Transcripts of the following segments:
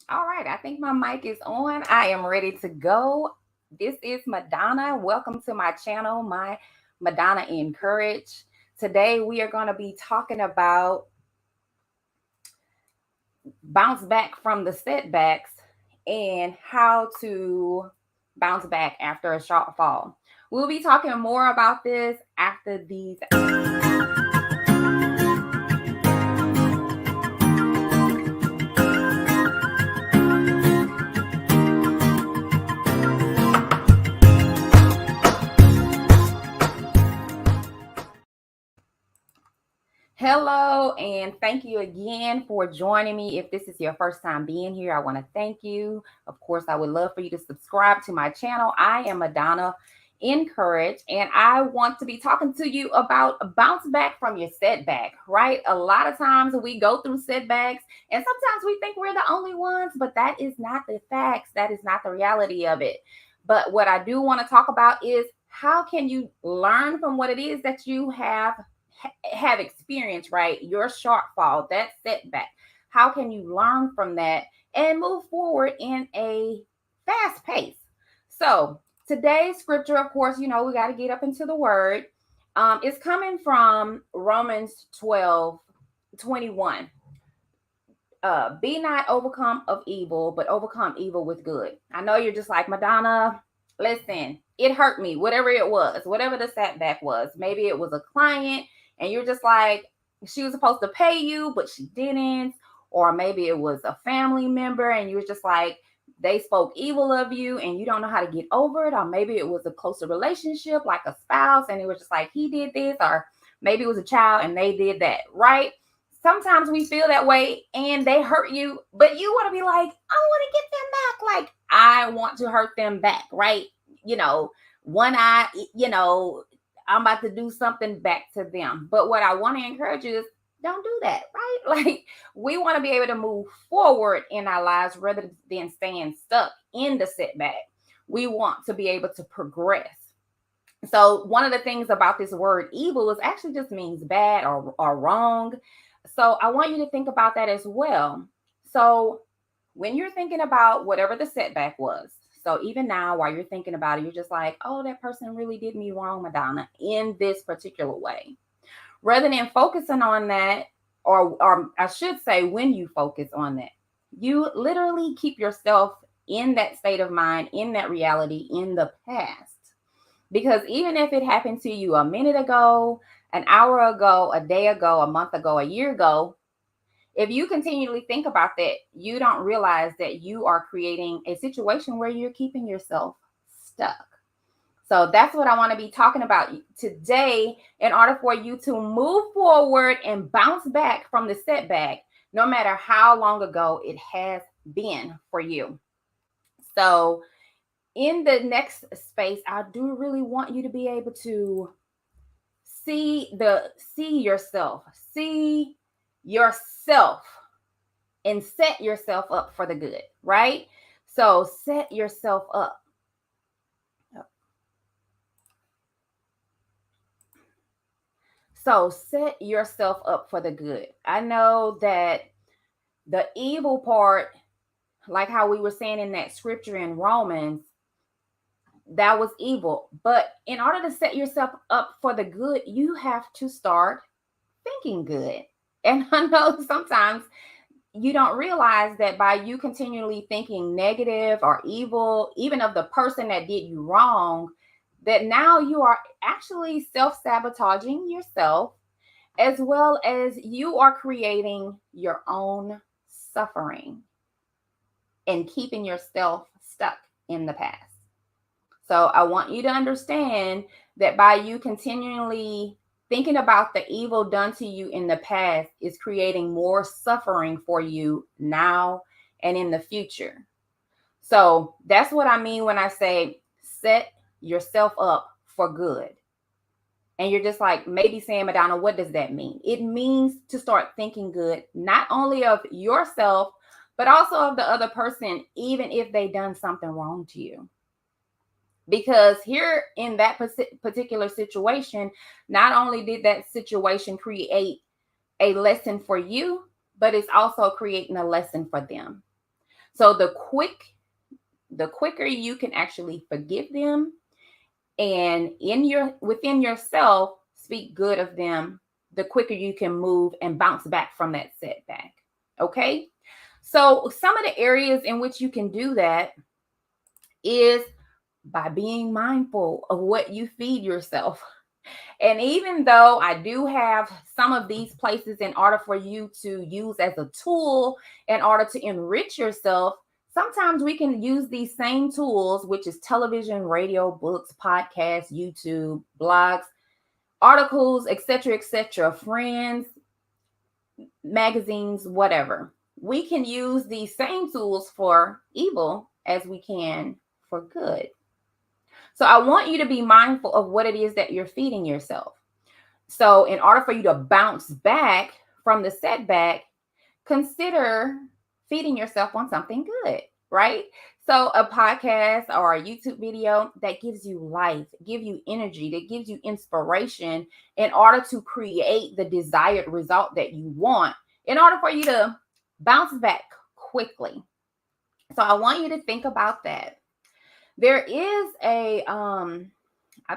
All right, I think my mic is on. I am ready to go. This is Madonna. Welcome to my channel, my MaDonna.INcourage. Today we are going to be talking about bounce back from the setbacks and how to bounce back after a shortfall. We'll be talking more about this after these. Hello, and thank you again for joining me. If this is your first time being here, I want to thank you. Of course, I would love for you to subscribe to my channel. I am MaDonna.INcourage, and I want to be talking to you about bounce back from your setback, right? A lot of times we go through setbacks, and sometimes we think we're the only ones, but that is not the facts. That is not the reality of it. But what I do want to talk about is how can you learn from what it is that you have experienced, right? Your shortfall, that setback. How can you learn from that and move forward in a fast pace? So today's scripture, of course, we got to get up into the word. It's coming from Romans 12:21. Be not overcome of evil, but overcome evil with good. I know you're just like, Madonna, listen, it hurt me, whatever it was, whatever the setback was. Maybe it was a client and you're just like, she was supposed to pay you, but she didn't. Or maybe it was a family member and you were just like, they spoke evil of you and you don't know how to get over it. Or maybe it was a closer relationship, like a spouse, and it was just like, he did this. Or maybe it was a child and they did that, right? Sometimes we feel that way and they hurt you, but you want to be like, I want to get them back. Like, I want to hurt them back, right? One eye, I'm about to do something back to them. But what I want to encourage you is don't do that, right? Like, we want to be able to move forward in our lives rather than staying stuck in the setback. We want to be able to progress. So, one of the things about this word evil is actually just means bad or wrong. So I want you to think about that as well. So when you're thinking about whatever the setback was, so even now while you're thinking about it, you're just like, oh, that person really did me wrong, Madonna, in this particular way. Rather than focusing on that, or I should say, when you focus on that, you literally keep yourself in that state of mind, in that reality, in the past. Because even if it happened to you a minute ago, an hour ago, a day ago, a month ago, a year ago, if you continually think about that, you don't realize that you are creating a situation where you're keeping yourself stuck. So that's what I want to be talking about today in order for you to move forward and bounce back from the setback, no matter how long ago it has been for you. So in the next space, I do really want you to be able to see yourself and set yourself up for the good, right? So set yourself up. So set yourself up for the good. I know that the evil part, like how we were saying in that scripture in Romans, that was evil. But in order to set yourself up for the good, you have to start thinking good. And I know sometimes you don't realize that by you continually thinking negative or evil, even of the person that did you wrong, that now you are actually self-sabotaging yourself, as well as you are creating your own suffering and keeping yourself stuck in the past. So I want you to understand that by you continually thinking about the evil done to you in the past is creating more suffering for you now and in the future. So that's what I mean when I say set yourself up for good. And you're just like, maybe saying, Madonna, what does that mean? It means to start thinking good, not only of yourself, but also of the other person, even if they done something wrong to you. Because here in that particular situation, not only did that situation create a lesson for you, but it's also creating a lesson for them. So the quicker you can actually forgive them and within yourself speak good of them, the quicker you can move and bounce back from that setback. Okay? So some of the areas in which you can do that is by being mindful of what you feed yourself. And even though I do have some of these places in order for you to use as a tool in order to enrich yourself, sometimes we can use these same tools, which is television, radio, books, podcasts, YouTube, blogs, articles, etc., friends, magazines, whatever. We can use these same tools for evil as we can for good. So I want you to be mindful of what it is that you're feeding yourself. So in order for you to bounce back from the setback, consider feeding yourself on something good, right? So a podcast or a YouTube video that gives you life, give you energy, that gives you inspiration in order to create the desired result that you want, in order for you to bounce back quickly. So I want you to think about that. There is I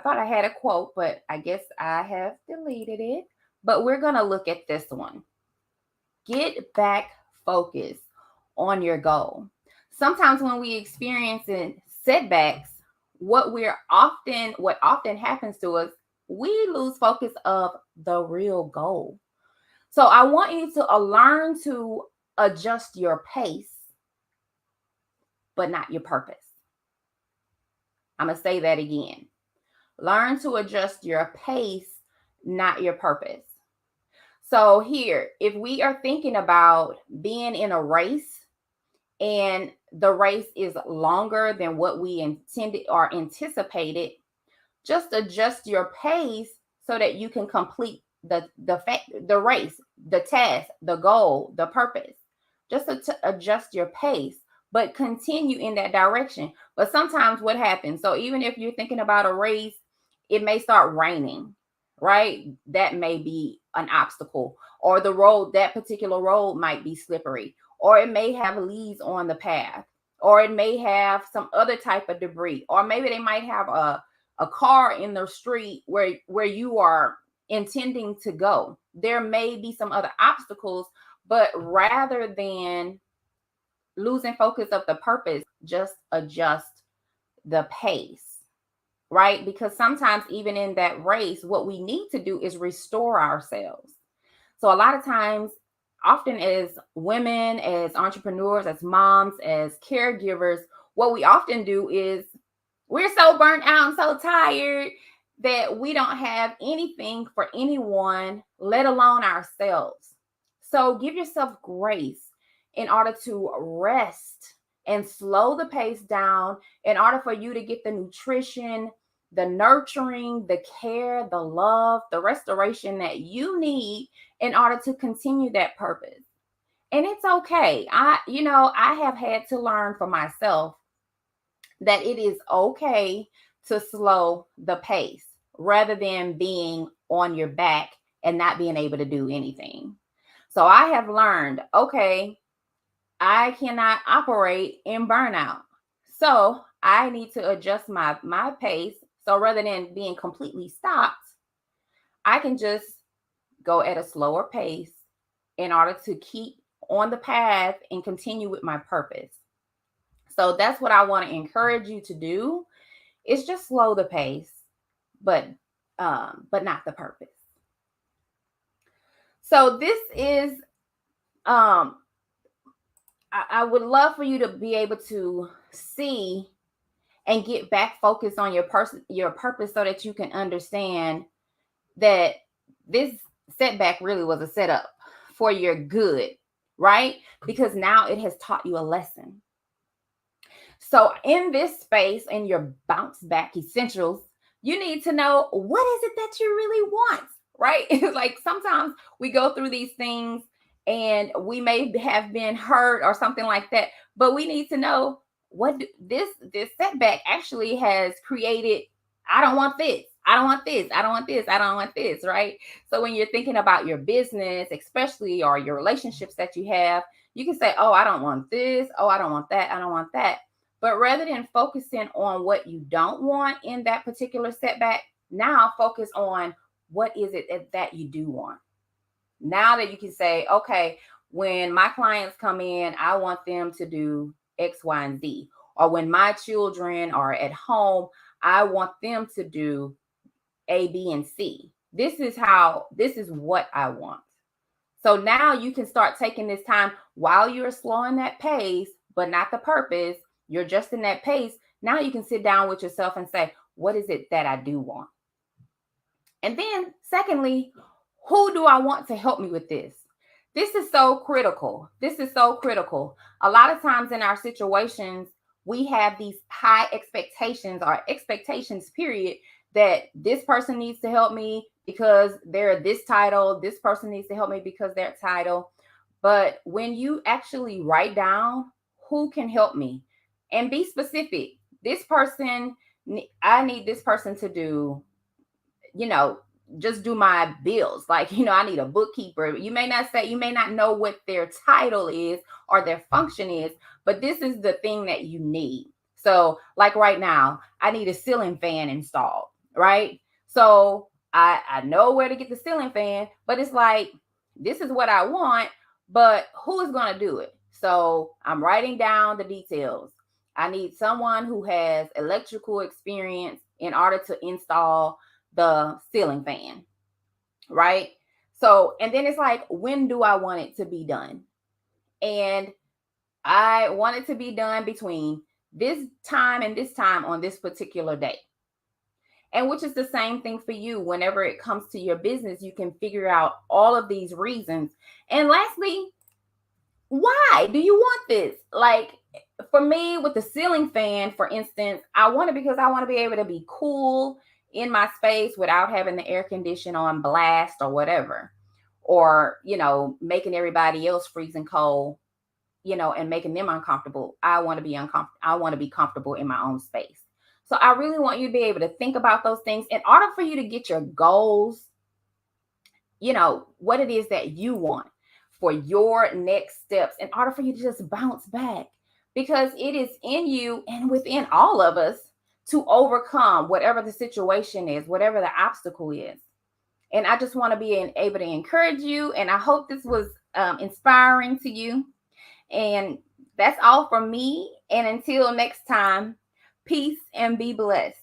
thought I had a quote, but I guess I have deleted it. But we're going to look at this one. Get back focused on your goal. Sometimes when we experience setbacks, what often happens to us, we lose focus of the real goal. So I want you to learn to adjust your pace, but not your purpose. I'm going to say that again. Learn to adjust your pace, not your purpose. So here, if we are thinking about being in a race and the race is longer than what we intended or anticipated, just adjust your pace so that you can complete the race, the task, the goal, the purpose. Just adjust your pace, but continue in that direction. But sometimes what happens? So even if you're thinking about a race, it may start raining, right? That may be an obstacle, or that particular road might be slippery, or it may have leaves on the path, or it may have some other type of debris, or maybe they might have a car in the street where you are intending to go. There may be some other obstacles, but rather than losing focus of the purpose, just adjust the pace. Right? Because sometimes even in that race, what we need to do is restore ourselves. So a lot of times, often as women, as entrepreneurs, as moms, as caregivers, what we often do is we're so burnt out and so tired that we don't have anything for anyone, let alone ourselves. So give yourself grace in order to rest and slow the pace down in order for you to get the nutrition, the nurturing, the care, the love, the restoration that you need in order to continue that purpose. And it's okay. I have had to learn for myself that it is okay to slow the pace rather than being on your back and not being able to do anything. So I have learned, okay, I cannot operate in burnout. So I need to adjust my pace. So rather than being completely stopped, I can just go at a slower pace in order to keep on the path and continue with my purpose. So that's what I want to encourage you to do, is just slow the pace, but not the purpose. So this is I would love for you to be able to see and get back focused on your purpose so that you can understand that this setback really was a setup for your good, right? Because now it has taught you a lesson. So in this space, in your bounce back essentials, you need to know, what is it that you really want, right? Like sometimes we go through these things and we may have been hurt or something like that, but we need to know what this setback actually has created. I don't want this. I don't want this. I don't want this. I don't want this, right? So when you're thinking about your business, especially, or your relationships that you have, You can say, oh, I don't want this. Oh, I don't want that. I don't want that. But rather than focusing on what you don't want in that particular setback, now focus on what is it that you do want. Now that you can say, okay, when my clients come in, I want them to do X, Y, and Z. Or when my children are at home, I want them to do A, B, and C. This is what I want. So now you can start taking this time while you're slowing that pace, but not the purpose. You're just in that pace. Now you can sit down with yourself and say, what is it that I do want? And then, secondly, who do I want to help me with this? This is so critical. This is so critical. A lot of times in our situations, we have these high expectations or expectations, period, that this person needs to help me because they're this title. This person needs to help me because they're title. But when you actually write down who can help me and be specific, this person, I need this person to do, just do my bills. Like, I need a bookkeeper. You may not know what their title is or their function is, but this is the thing that you need. So like right now, I need a ceiling fan installed, right? So I know where to get the ceiling fan, but it's like, this is what I want, but who is going to do it? So I'm writing down the details. I need someone who has electrical experience in order to install the ceiling fan, right? So, and then it's like, when do I want it to be done? And I want it to be done between this time and this time on this particular day. And which is the same thing for you. Whenever it comes to your business, you can figure out all of these reasons. And lastly, why do you want this? Like, for me, with the ceiling fan, for instance, I want it because I want to be able to be cool in my space without having the air condition on blast or whatever, or making everybody else freezing cold, and making them uncomfortable. I want to be uncomfortable. I want to be comfortable in my own space. So I really want you to be able to think about those things in order for you to get your goals, what it is that you want for your next steps, in order for you to just bounce back, because it is in you and within all of us to overcome whatever the situation is, whatever the obstacle is. And I just want to be able to encourage you. And I hope this was inspiring to you. And that's all from me. And until next time, peace and be blessed.